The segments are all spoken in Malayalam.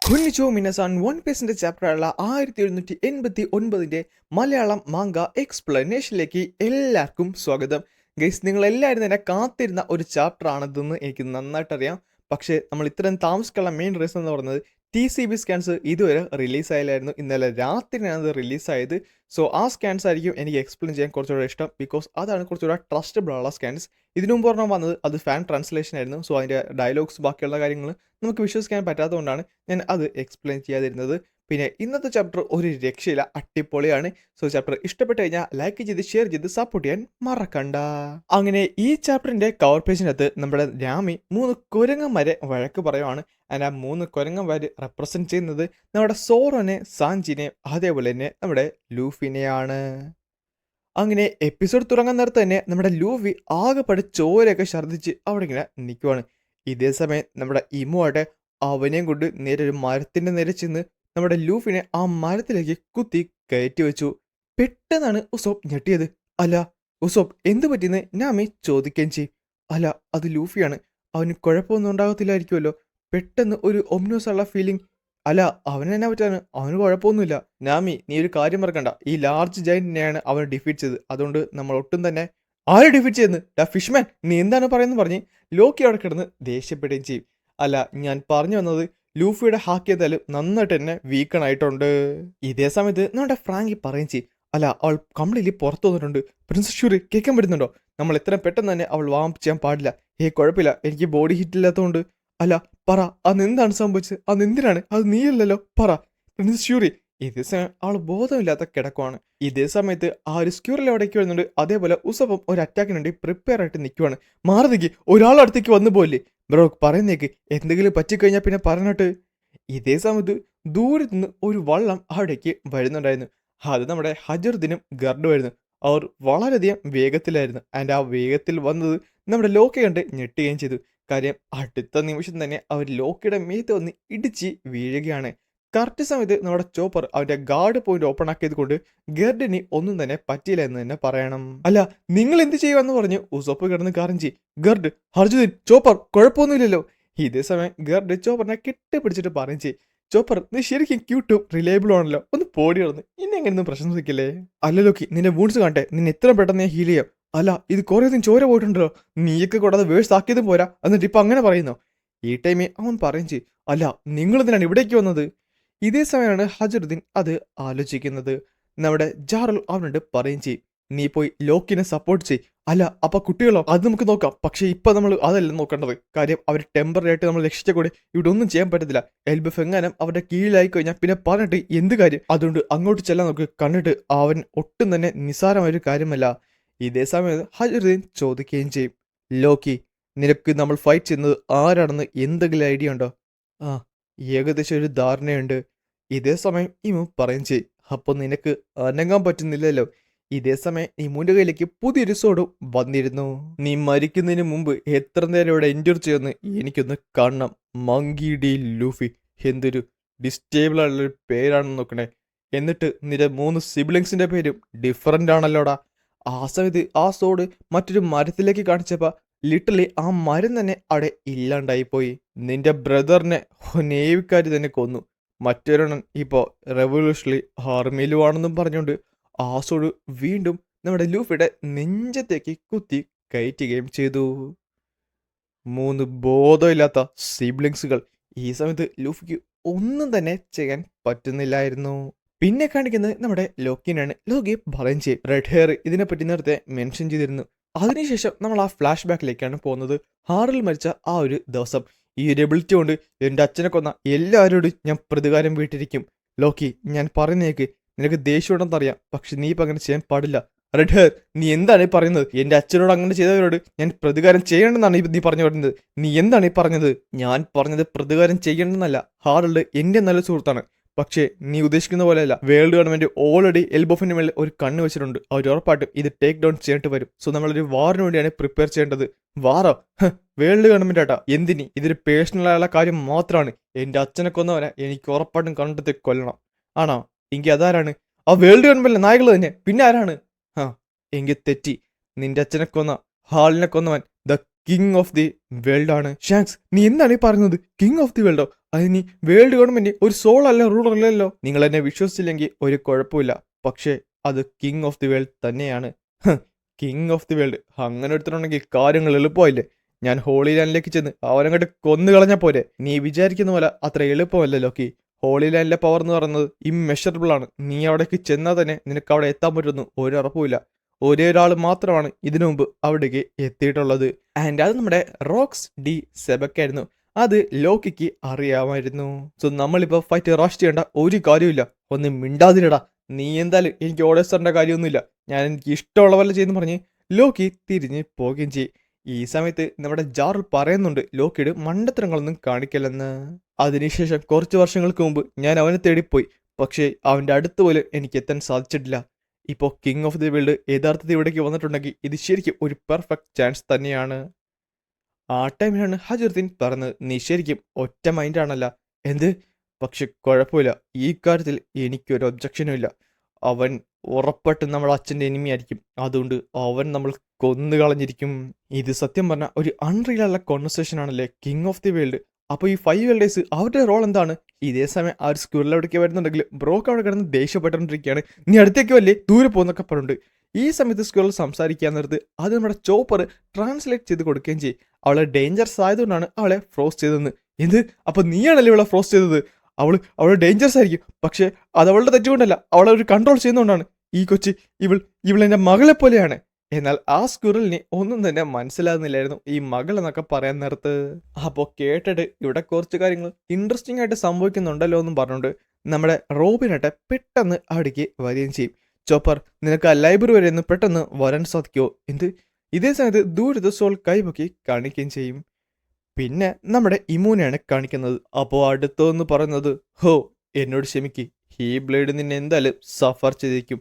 കൊന്നിച്ചോ മിനസാൻ വൺ പീസിന്റെ ചാപ്റ്ററുള്ള 1789 മലയാളം മാങ്ക എക്സ്പ്ലനേഷനിലേക്ക് എല്ലാവർക്കും സ്വാഗതം. ഗൈസ്, നിങ്ങൾ എല്ലാവരും തന്നെ കാത്തിരുന്ന ഒരു ചാപ്റ്റർ ആണിതെന്ന് എനിക്ക് നന്നായിട്ട് അറിയാം. പക്ഷേ നമ്മൾ ഇത്രയും താമസിക്കാനുള്ള മെയിൻ റീസൺ എന്ന് പറയുന്നത് TCB സ്കാൻസ് ഇതുവരെ റിലീസായില്ലായിരുന്നു. ഇന്നലെ രാത്രിയാണ് അത് റിലീസായത്. സോ ആ സ്കാൻസ് ആയിരിക്കും എനിക്ക് എക്സ്പ്ലെയിൻ ചെയ്യാൻ കുറച്ചുകൂടെ ഇഷ്ടം. ബിക്കോസ് അതാണ് കുറച്ചുകൂടെ ട്രസ്റ്റബിൾ ഉള്ള സ്കാൻസ്. ഇതിനു മുമ്പ് പറഞ്ഞാൽ വന്നത് അത് ഫാൻ ട്രാൻസ്ലേഷൻ ആയിരുന്നു. സോ അതിൻ്റെ ഡയലോഗ്സ് ബാക്കിയുള്ള കാര്യങ്ങൾ നമുക്ക് വിശ്വസിക്കാൻ പറ്റാത്തതുകൊണ്ടാണ് ഞാൻ അത് എക്സ്പ്ലെയിൻ ചെയ്യാതിരുന്നത്. പിന്നെ ഇന്നത്തെ ചാപ്റ്റർ ഒരു രക്ഷയില്ല, അടിപൊളിയാണ്. സോ ചാപ്റ്റർ ഇഷ്ടപ്പെട്ട് കഴിഞ്ഞാൽ ലൈക്ക് ചെയ്ത് ഷെയർ ചെയ്ത് സപ്പോർട്ട് ചെയ്യാൻ മറക്കണ്ട. അങ്ങനെ ഈ ചാപ്റ്ററിന്റെ കവർ പേജിനകത്ത് നമ്മുടെ രാമി 3 കുരങ്ങന്മാരെ വഴക്ക് പറയുവാണ്. ആ 3 കുരങ്ങന്മാര് റെപ്രസെന്റ് ചെയ്യുന്നത് നമ്മുടെ സോറോനെ, സാഞ്ചിനെ, അതേപോലെ തന്നെ നമ്മുടെ ലൂഫിനെയാണ്. അങ്ങനെ എപ്പിസോഡ് തുടങ്ങാൻ നേരത്ത് തന്നെ നമ്മുടെ ലൂഫി ആകെപ്പാടെ ചോരയൊക്കെ ഛർദ്ദിച്ച് അവിടെ ഇങ്ങനെ നിൽക്കുവാണ്. ഇതേ സമയം നമ്മുടെ ഇമോടെ അവനെയും കൊണ്ട് നേരെ ഒരു മരത്തിന്റെ നേരെ ചെന്ന് നമ്മുടെ ലൂഫിനെ ആ മരത്തിലേക്ക് കുത്തി കയറ്റി വെച്ചു. പെട്ടെന്നാണ് ഉസോപ്പ് ഞെട്ടിയത്. അല്ല ഉസോപ്പ്, എന്തു പറ്റിയെന്ന് നാമി ചോദിക്കുകയും ചെയ്യും. അല്ല, അത് ലൂഫിയാണ്, അവന് കുഴപ്പമൊന്നും ഉണ്ടാകത്തില്ലായിരിക്കുമല്ലോ. പെട്ടെന്ന് ഒരു ഒമ്നോസുള്ള ഫീലിംഗ്. അല്ല, അവനെന്നാ പറ്റാണ്, അവന് കുഴപ്പമൊന്നുമില്ല. നാമി, നീ ഒരു കാര്യം മറക്കണ്ട, ഈ ലാർജ് ജയന്റിനെയാണ് അവൻ ഡിഫീറ്റ് ചെയ്തത്. അതുകൊണ്ട് നമ്മൾ ഒട്ടും തന്നെ ആരെ ഡിഫീറ്റ് ചെയ്യുന്നത് ഫിഷ്മാൻ, നീ എന്താണ് പറയുന്നത് പറഞ്ഞ് ലോക്കി അവിടെ കിടന്ന് ദേഷ്യപ്പെടുകയും ചെയ്യും. അല്ല, ഞാൻ പറഞ്ഞു വന്നത് ലൂഫിയുടെ ഹാക്ക് ചെയ്താലും നന്നായിട്ട് തന്നെ വീക്കണായിട്ടുണ്ട്. ഇതേ സമയത്ത് നമ്മുടെ ഫ്രാങ്കി പറയുകയും ചെയ്യും. അല്ല, അവൾ കംപ്ലീറ്റ്ലി പുറത്തു വന്നിട്ടുണ്ട്. പ്രിൻസസ് ഷ്യൂറി കേൾക്കാൻ പറ്റുന്നുണ്ടോ? നമ്മൾ എത്ര പെട്ടെന്ന് തന്നെ അവൾ വാം ചെയ്യാൻ പാടില്ല. കുഴപ്പമില്ല, എനിക്ക് ബോഡി ഹിറ്റ് ഇല്ലാത്തതുകൊണ്ട്. അല്ല, പറ, അന്ന് എന്താണ് സംഭവിച്ചത്? അന്ന് എന്തിനാണ്? അത് നീയല്ലല്ലോ, പറ പ്രിൻസസ് ഷ്യൂറി. ഇതേ സമയം അവൾ ബോധമില്ലാത്ത കിടക്കുവാണ്. ഇതേ സമയത്ത് ആ ഒരു സ്ക്യൂറിൽ അവിടേക്ക് വരുന്നുണ്ട്. അതേപോലെ ഉസപ്പം ഒരു അറ്റാക്കിന് വേണ്ടി പ്രിപ്പയർ ആയിട്ട് നിൽക്കുവാണ്. മാറുന്നേക്ക്, ഒരാളടുത്തേക്ക് വന്നു പോലെ ബ്രോ, പറയുന്നേക്ക്, എന്തെങ്കിലും പറ്റിക്കഴിഞ്ഞാൽ പിന്നെ പറഞ്ഞിട്ട്. ഇതേ സമയത്ത് ദൂരത്ത് നിന്ന് ഒരു വള്ളം അവിടേക്ക് വരുന്നുണ്ടായിരുന്നു. അത് നമ്മുടെ ഹജറുദ്ദീനും ഗർഡുമായിരുന്നു. അവർ വളരെയധികം വേഗത്തിലായിരുന്നു. ആൻഡ് ആ വേഗത്തിൽ വന്നത് നമ്മുടെ ലോക്കി കണ്ട് ഞെട്ടുകയും ചെയ്തു. കാര്യം അടുത്ത നിമിഷം തന്നെ അവർ ലോക്കിയുടെ മേത്ത് വന്ന് ഇടിച്ച് വീഴുകയാണ്. കറക്റ്റ് സമയത്ത് നമ്മുടെ ചോപ്പർ അവന്റെ ഗാർഡ് പോയിന്റ് ഓപ്പൺ ആക്കിയത് കൊണ്ട് ഗർഡിന് ഒന്നും തന്നെ പറ്റിയില്ല എന്ന് തന്നെ പറയണം. അല്ല, നിങ്ങൾ എന്ത് ചെയ്യുമെന്ന് പറഞ്ഞ് ഉസോപ്പ് കിടന്ന് കരഞ്ചി. ഗർഡ്, ഹർജുദ്ദീൻ, ചോപ്പർ കുഴപ്പമൊന്നുമില്ലല്ലോ. ഇതേ സമയം ഗർഡ് ചോപ്പറിനെ കെട്ടിപ്പിടിച്ചിട്ട് പറയും ചെയ്യും. ചോപ്പർ, നീ ശരിക്കും ക്യൂട്ടും റിലയബിളും ആണല്ലോ, ഒന്ന് പോടി കിടന്ന് ഇനി എങ്ങനെയൊന്നും പ്രശംസിക്കില്ലേ. അല്ല ലോക്കി, നിന്റെ വൂൺസ് കാണട്ടെ, നിന്നെ എത്ര പെട്ടെന്ന് ഞാൻ ഹീൽ ചെയ്യാം. അല്ല, ഇത് കുറേ ദിവസം ചോര പോയിട്ടുണ്ടല്ലോ, നീയൊക്കെ കൂടാതെ വേഴ്സ് ആക്കിയതും പോരാ, എന്നിട്ട് ഇപ്പൊ അങ്ങനെ പറയുന്നോ? ഈ ടൈമിൽ അവൻ പറയും ചെയ്യും. അല്ല, നിങ്ങൾ എന്തിനാണ് ഇവിടേക്ക് വന്നത്? ഇതേ സമയമാണ് ഹജറുദ്ദീൻ അത് ആലോചിക്കുന്നത്. നമ്മുടെ ജാറൽ അവനോട് പറയും ചെയ്യും. നീ പോയി ലോക്കിനെ സപ്പോർട്ട് ചെയ്. അല്ല, അപ്പൊ കുട്ടികളോ? അത് നമുക്ക് നോക്കാം. പക്ഷെ ഇപ്പൊ നമ്മൾ അതല്ല നോക്കേണ്ടത്. കാര്യം അവർ ടെമ്പററി ആയിട്ട് നമ്മൾ രക്ഷിച്ച കൂടെ ഇവിടെ ഒന്നും ചെയ്യാൻ പറ്റത്തില്ല. എൽബഫ് എങ്ങാനും അവരുടെ കീഴിലായി കഴിഞ്ഞാൽ പിന്നെ പറഞ്ഞിട്ട് എന്ത് കാര്യം? അതുകൊണ്ട് അങ്ങോട്ട് ചെല്ലാൻ നോക്ക്. കണ്ടിട്ട് അവൻ ഒട്ടും തന്നെ നിസ്സാരമായൊരു കാര്യമല്ല. ഇതേ സമയം ഹജറുദ്ദീൻ ചോദിക്കുകയും ചെയ്യും. ലോക്കി, നിനക്ക് നമ്മൾ ഫൈറ്റ് ചെയ്യുന്നത് ആരാണെന്ന് എന്തെങ്കിലും ഐഡിയ ഉണ്ടോ? ആ, ഏകദേശം ഒരു ധാരണയുണ്ട്. ഇതേ സമയം ഇമു പറയും ചെയ്യും. അപ്പൊ നിനക്ക് അനങ്ങാൻ പറ്റുന്നില്ലല്ലോ. ഇതേ സമയം ഇമുവിന്റെ കയ്യിലേക്ക് പുതിയൊരു സോഡും വന്നിരുന്നു. നീ മരിക്കുന്നതിന് മുമ്പ് എത്ര നേരം ഇവിടെ എൻജോയ് ചെയ്യുമെന്ന് എനിക്കൊന്ന് കാണണം. മങ്കി ഡി ലൂഫി, എന്തൊരു ഡിസ്റ്റേബിൾ ആയിട്ടുള്ളൊരു പേരാണെന്ന് നോക്കണേ. എന്നിട്ട് നിന്റെ 3 സിബ്ലിങ്സിന്റെ പേരും ഡിഫറൻ്റ് ആണല്ലോടാ. ആ സമയത്ത് ആ സോഡ് മറ്റൊരു മരത്തിലേക്ക് കാണിച്ചപ്പോ ലിറ്ററലി ആ മരം തന്നെ അവിടെ ഇല്ലാണ്ടായിപ്പോയി. നിന്റെ ബ്രദറിനെ നേവിക്കാർ തന്നെ കൊന്നു. മറ്റൊരെണ്ണം ഇപ്പോൾ റെവല്യൂഷണറി ആർമിയിലുമാണെന്നും പറഞ്ഞുകൊണ്ട് ആ സോഡ് വീണ്ടും നമ്മുടെ ലൂഫിയുടെ നെഞ്ചത്തേക്ക് കുത്തി കയറ്റുകയും ചെയ്തു. 3 ബോധമില്ലാത്ത സിബ്ലിങ്സുകൾ. ഈ സമയത്ത് ലൂഫിക്ക് ഒന്നും തന്നെ ചെയ്യാൻ പറ്റുന്നില്ലായിരുന്നു. പിന്നെ കാണിക്കുന്നത് നമ്മുടെ ലോക്കിനാണ്. ലോക്കി പറയും ചെയ്യും. റെഡ് ഹെയർ ഇതിനെപ്പറ്റി നേരത്തെ മെൻഷൻ ചെയ്തിരുന്നു. അതിനുശേഷം നമ്മൾ ആ ഫ്ലാഷ് ബാക്കിലേക്കാണ് പോകുന്നത്. ഹാറിൽ മരിച്ച ആ ഒരു ദിവസം. ഈ ഒരു എബിലിറ്റി കൊണ്ട് എൻ്റെ അച്ഛനെ കൊന്ന എല്ലാവരോടും ഞാൻ പ്രതികാരം വീട്ടിരിക്കും. ലോക്കി, ഞാൻ പറയുന്നേക്ക്, നിനക്ക് ദേഷ്യമുണ്ടെന്നറിയാം, പക്ഷെ നീ ഇപ്പം അങ്ങനെ ചെയ്യാൻ പാടില്ല. റെഡ് ഹെയർ, നീ എന്താണ് ഈ പറയുന്നത്? എൻ്റെ അച്ഛനോട് അങ്ങനെ ചെയ്തവരോട് ഞാൻ പ്രതികാരം ചെയ്യണമെന്നാണ് നീ പറഞ്ഞു പറയുന്നത്. നീ എന്താണ് ഈ പറഞ്ഞത്? ഞാൻ പറഞ്ഞത് പ്രതികാരം ചെയ്യണമെന്നല്ല. ഹാർഡ് എൻ്റെ നല്ല സുഹൃത്താണ്. പക്ഷേ നീ ഉദ്ദേശിക്കുന്ന പോലെയല്ല. വേൾഡ് ഗവൺമെന്റ് ഓൾറെഡി എൽബോഫിന്റെ മേലെ ഒരു കണ്ണ് വെച്ചിട്ടുണ്ട്. അവർ ഉറപ്പായിട്ടും ഇത് ടേക്ക് ഡൗൺ ചെയ്തിട്ട് വരും. സോ നമ്മളൊരു വാറിന് വേണ്ടിയാണ് പ്രിപ്പയർ ചെയ്യേണ്ടത്. വാറോ? വേൾഡ് ഗവൺമെന്റ് ആട്ടാ. എന്തിനി? ഇതൊരു പേഴ്സണൽ ആയുള്ള കാര്യം മാത്രമാണ്. എൻ്റെ അച്ഛനെ കൊന്നവനെ എനിക്ക് ഉറപ്പായിട്ടും കണ്ടെത്തി കൊല്ലണം. ആണോ? എങ്കിൽ അതാരാണ്? ആ വേൾഡ് ഗവൺമെന്റിലെ നായകൾ തന്നെ. പിന്നെ ആരാണ്? എങ്കിൽ തെറ്റി. നിന്റെ അച്ഛനെ കൊന്ന, ഹാളിനെ കൊന്നവൻ the king of the world ആണ്. ഷാങ്ക്സ്, നീ എന്താണ് ഈ പറയുന്നത്? കിങ് ഓഫ് ദി വേൾഡോ? അത് നീ വേൾഡ് ഗവൺമെന്റ് ഒരു സോൾ അല്ല, റൂളർ അല്ലല്ലോ. നിങ്ങൾ എന്നെ വിശ്വസിച്ചില്ലെങ്കിൽ ഒരു കുഴപ്പമില്ല, പക്ഷേ അത് കിങ് ഓഫ് ദി വേൾഡ് തന്നെയാണ്. കിങ് ഓഫ് ദി വേൾഡ് അങ്ങനെ എടുത്തിട്ടുണ്ടെങ്കിൽ കാര്യങ്ങൾ എളുപ്പമായില്ലേ? ഞാൻ ഹോളി ലാൻഡിലേക്ക് ചെന്ന് അവനങ്ങോട്ട് കൊന്നു കളഞ്ഞാൽ പോരെ? നീ വിചാരിക്കുന്ന പോലെ അത്ര എളുപ്പമല്ല ലോക്കി. ഹോളി ലാൻഡിലെ പവർ എന്ന് പറയുന്നത് ഇമ്മെഷറബിൾ ആണ്. നീ അവിടേക്ക് ചെന്നാൽ തന്നെ നിനക്ക് അവിടെ എത്താൻ പറ്റുന്നു ഒരു ഉറപ്പുമില്ല. ഒരേ ഒരാൾ മാത്രമാണ് ഇതിനു മുമ്പ് അവിടേക്ക് എത്തിയിട്ടുള്ളത്. ആൻഡ് അത് നമ്മുടെ റോക്സ് ഡി സെബക്കായിരുന്നു. അത് ലോക്കിക്ക് അറിയാമായിരുന്നു. സോ നമ്മളിപ്പോൾ ഫൈറ്റ് റഷ് ചെയ്യേണ്ട ഒരു കാര്യമില്ല. ഒന്ന് മിണ്ടാതിരടാ. നീ എന്തായാലും എനിക്ക് ഓർഡേഴ്സ് തരേണ്ട കാര്യമൊന്നുമില്ല. ഞാൻ എനിക്ക് ഇഷ്ടമുള്ള പോലെ ചെയ്യുന്നു പറഞ്ഞ് ലോക്കി തിരിഞ്ഞ് പോവുകയും ചെയ്യും. ഈ സമയത്ത് നമ്മുടെ ജാറിൽ പറയുന്നുണ്ട് ലോക്കിയുടെ മണ്ടത്തരങ്ങളൊന്നും കാണിക്കലെന്ന്. അതിനുശേഷം കുറച്ച് വർഷങ്ങൾക്ക് മുമ്പ് ഞാൻ അവനെ തേടിപ്പോയി, പക്ഷേ അവൻ്റെ അടുത്ത് പോലും എനിക്ക് എത്താൻ സാധിച്ചിട്ടില്ല. ഇപ്പോൾ കിങ് ഓഫ് ദി വേൾഡ് യഥാർത്ഥത്തിൽ ഇവിടേക്ക് വന്നിട്ടുണ്ടെങ്കിൽ ഇത് ശരിക്കും ഒരു പെർഫെക്റ്റ് ചാൻസ് തന്നെയാണ്. ആ ടൈമിലാണ് ഹജറുദ്ദീൻ പറഞ്ഞത്, നീ ശരിക്കും ഒറ്റ മൈൻഡാണല്ല. എന്ത്? പക്ഷെ കുഴപ്പമില്ല, ഈ കാര്യത്തിൽ എനിക്കൊരു ഒബ്ജക്ഷനും ഇല്ല. അവൻ ഉറപ്പായിട്ടും നമ്മുടെ അച്ഛൻ്റെ എനിമി ആയിരിക്കും. അതുകൊണ്ട് അവൻ നമ്മൾ കൊന്നു കളഞ്ഞിരിക്കും. ഇത് സത്യം പറഞ്ഞാൽ ഒരു അൺറിയൽ ഉള്ള കോൺവെർസേഷൻ ആണല്ലേ, കിങ് ഓഫ് ദി വേൾഡ്. അപ്പോൾ ഈ 5 വേൾഡേഴ്സ് അവരുടെ റോൾ എന്താണ്? ഇതേ സമയം ആ ഒരു സ്കൂളിൽ എവിടേക്ക് വരുന്നുണ്ടെങ്കിൽ ബ്രോക്ക് അവിടെ കിടന്ന് ദേഷ്യപ്പെട്ടുകൊണ്ടിരിക്കുകയാണ്. നീ അടുത്തേക്ക് വല്ലേ, ദൂരെ പോകുന്നൊക്കെ പറഞ്ഞിട്ടുണ്ട്. ഈ സമയത്ത് സ്കൂളിൽ സംസാരിക്കാൻ നേരത്ത് അത് നമ്മുടെ ചോപ്പർ ട്രാൻസ്ലേറ്റ് ചെയ്ത് കൊടുക്കുകയും ചെയ്യും. അവളെ ഡേഞ്ചറസ് ആയതുകൊണ്ടാണ് അവളെ ഫ്രോസ് ചെയ്തതെന്ന്. എന്ത്? അപ്പൊ നീയാണല്ലേ ഇവളെ ഫ്രോസ് ചെയ്തത്? അവൾ ഡേഞ്ചറസ് ആയിരിക്കും, പക്ഷേ അത് അവളുടെ തെറ്റുകൊണ്ടല്ല, അവളെ ഒരു കൺട്രോൾ ചെയ്യുന്നതുകൊണ്ടാണ്. ഈ കൊച്ച് ഇവളെന്റെ മകളെ പോലെയാണ്. എന്നാൽ ആ സ്ക്വിറലിന് ഒന്നും തന്നെ മനസ്സിലാകുന്നില്ലായിരുന്നു ഈ മകൾ എന്നൊക്കെ പറയാൻ നേരത്ത്. അപ്പോൾ കേട്ടിട്ട് ഇവിടെ കുറച്ച് കാര്യങ്ങൾ ഇൻട്രസ്റ്റിംഗ് ആയിട്ട് സംഭവിക്കുന്നുണ്ടല്ലോ എന്നും പറഞ്ഞുകൊണ്ട് നമ്മുടെ റോബിനായിട്ട് പെട്ടെന്ന് അവിടേക്ക് വരികയും ചെയ്യും. ചോപ്പർ, നിനക്ക് ആ ലൈബ്രറി വരെ ഒന്ന് പെട്ടെന്ന് വരാൻ സാധിക്കുമോ? എന്ത്? ഇതേ സമയത്ത് ദൂരത്ത് സോൾ കൈപൊക്കി കാണിക്കുകയും ചെയ്യും. പിന്നെ നമ്മുടെ ഇമൂനെയാണ് കാണിക്കുന്നത്. അപ്പോൾ അടുത്തെന്ന് പറയുന്നത്, ഹോ എന്നോട് ക്ഷമിക്ക്, ഈ ബ്ലേഡ് നിന്നെ എന്തായാലും സഫർ ചെയ്തിരിക്കും.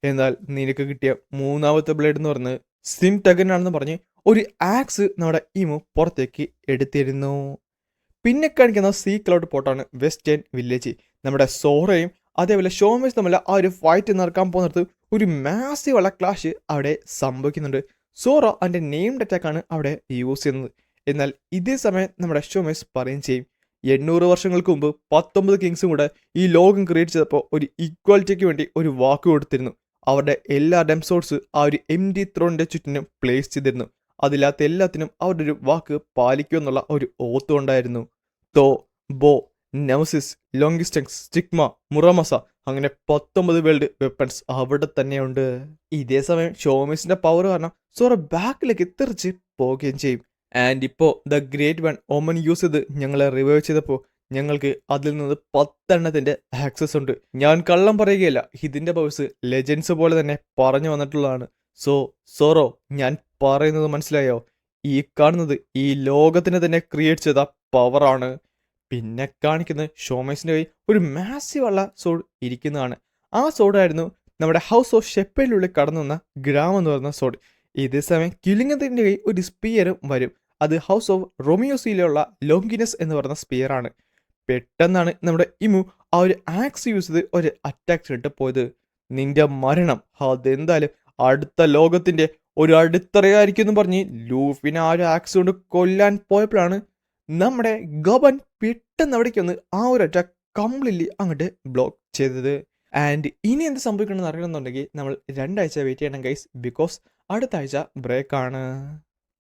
എന്നാൽ നിനക്ക് കിട്ടിയ മൂന്നാമത്തെ ബ്ലേഡ് എന്ന് പറയുന്നത് സിം ടഗനാണെന്ന് പറഞ്ഞ് ഒരു ആക്സ് നമ്മുടെ ഇമു പുറത്തേക്ക് എടുത്തിരുന്നു. പിന്നെ കാണിക്കുന്ന സീ ക്ലൗഡ് പോർട്ടാണ് വെസ്റ്റേൺ വില്ലേജ്. നമ്മുടെ സോറയും അതേപോലെ ഷോമേഴ്സ് തമ്മിൽ ആ ഒരു ഫൈറ്റ് നടക്കാൻ പോകുന്നിടത്ത് ഒരു മാസീവ് ഉള്ള ക്ലാഷ് അവിടെ സംഭവിക്കുന്നുണ്ട്. സോറ അതിൻ്റെ നെയിംഡ് അറ്റാക്കാണ് അവിടെ യൂസ് ചെയ്യുന്നത്. എന്നാൽ ഇതേ സമയം നമ്മുടെ ഷോമേഴ്സ് പറയുകയും ചെയ്യും, 800 വർഷങ്ങൾക്ക് മുമ്പ് 19 കിങ്സും കൂടെ ഈ ലോകം ക്രിയേറ്റ് ചെയ്തപ്പോൾ ഒരു ഈക്വാലിറ്റിക്ക് വേണ്ടി ഒരു വാക്ക് കൊടുത്തിരുന്നു. അവരുടെ എല്ലാ ഡെംസോഡ്സ് ആ ഒരു എംറ്റി ത്രോണിൻ്റെ ചുറ്റിനും പ്ലേസ് ചെയ്തിരുന്നു. അതില്ലാത്ത എല്ലാത്തിനും അവരുടെ ഒരു വാക്ക് പാലിക്കുമെന്നുള്ള ഒരു ഓത്ത് ഉണ്ടായിരുന്നു. തോ, ബോ, നെമസിസ്, ലോങ്കിസ്റ്റങ്സ്, സ്റ്റിഗ്മ, മുറമസ, അങ്ങനെ 19 വേൾഡ് വെപ്പൺസ് അവിടെ തന്നെയുണ്ട്. ഇതേ സമയം ഷോമേഴ്സിന്റെ പവർ കാരണം സോറ ബാക്കിലേക്ക് തെറിച്ച് പോവുകയും ചെയ്യും. ആൻഡ് ഇപ്പോൾ ദ ഗ്രേറ്റ് വൺ ഓമൻ യൂസ് ചെയ്ത് ഞങ്ങളെ റിവൈവ് ചെയ്തപ്പോൾ ഞങ്ങൾക്ക് അതിൽ നിന്ന് 10 എണ്ണത്തിൻ്റെ ആക്സസ് ഉണ്ട്. ഞാൻ കള്ളം പറയുകയല്ല, ഇതിൻ്റെ പവേഴ്സ് ലെജൻസ് പോലെ തന്നെ പറഞ്ഞു വന്നിട്ടുള്ളതാണ്. സോ സോറോ, ഞാൻ പറയുന്നത് മനസ്സിലായോ? ഈ കാണുന്നത് ഈ ലോകത്തിന് തന്നെ ക്രിയേറ്റ് ചെയ്ത പവറാണ്. പിന്നെ കാണിക്കുന്നത് ഷോമേഴ്സിൻ്റെ കൈ ഒരു മാസീവ് ഉള്ള സോഡ് ഇരിക്കുന്നതാണ്. ആ സോഡായിരുന്നു നമ്മുടെ ഹൗസ് ഓഫ് ഷെപ്പേലിനുള്ളിൽ കടന്നു വന്ന ഗ്രാം എന്ന് പറയുന്ന സോഡ്. ഇതേ സമയം കിലിംഗത്തിൻ്റെ കൈ ഒരു സ്പിയറും വരും. അത് ഹൗസ് ഓഫ് റൊമിയോസിയിലുള്ള ലോങ്കിനസ് എന്ന് പറയുന്ന സ്പിയറാണ്. പെട്ടെന്നാണ് നമ്മുടെ ഇമു ആ ഒരു ആക്സ് യൂസ് ചെയ്ത് ഒരു അറ്റാക്ക് ഇട്ട് പോയത്. നിന്റെ മരണം അതെന്തായാലും അടുത്ത ലോകത്തിന്റെ ഒരു അടിത്തറയായിരിക്കും എന്ന് പറഞ്ഞ് ലൂഫിനെ ആ ഒരു ആക്സ് കൊണ്ട് കൊല്ലാൻ പോയപ്പോഴാണ് നമ്മുടെ ഗബൻ പെട്ടെന്ന് അവിടേക്ക് വന്ന് ആ ഒരു അറ്റാക്ക് കംപ്ലീറ്റ്ലി അങ്ങോട്ട് ബ്ലോക്ക് ചെയ്തത്. ആൻഡ് ഇനി എന്ത് സംഭവിക്കണമെന്ന് അറിയണമെന്നുണ്ടെങ്കിൽ നമ്മൾ 2 ആഴ്ച വെയിറ്റ് ചെയ്യണം ഗൈസ്, ബിക്കോസ് അടുത്ത ആഴ്ച ബ്രേക്കാണ്.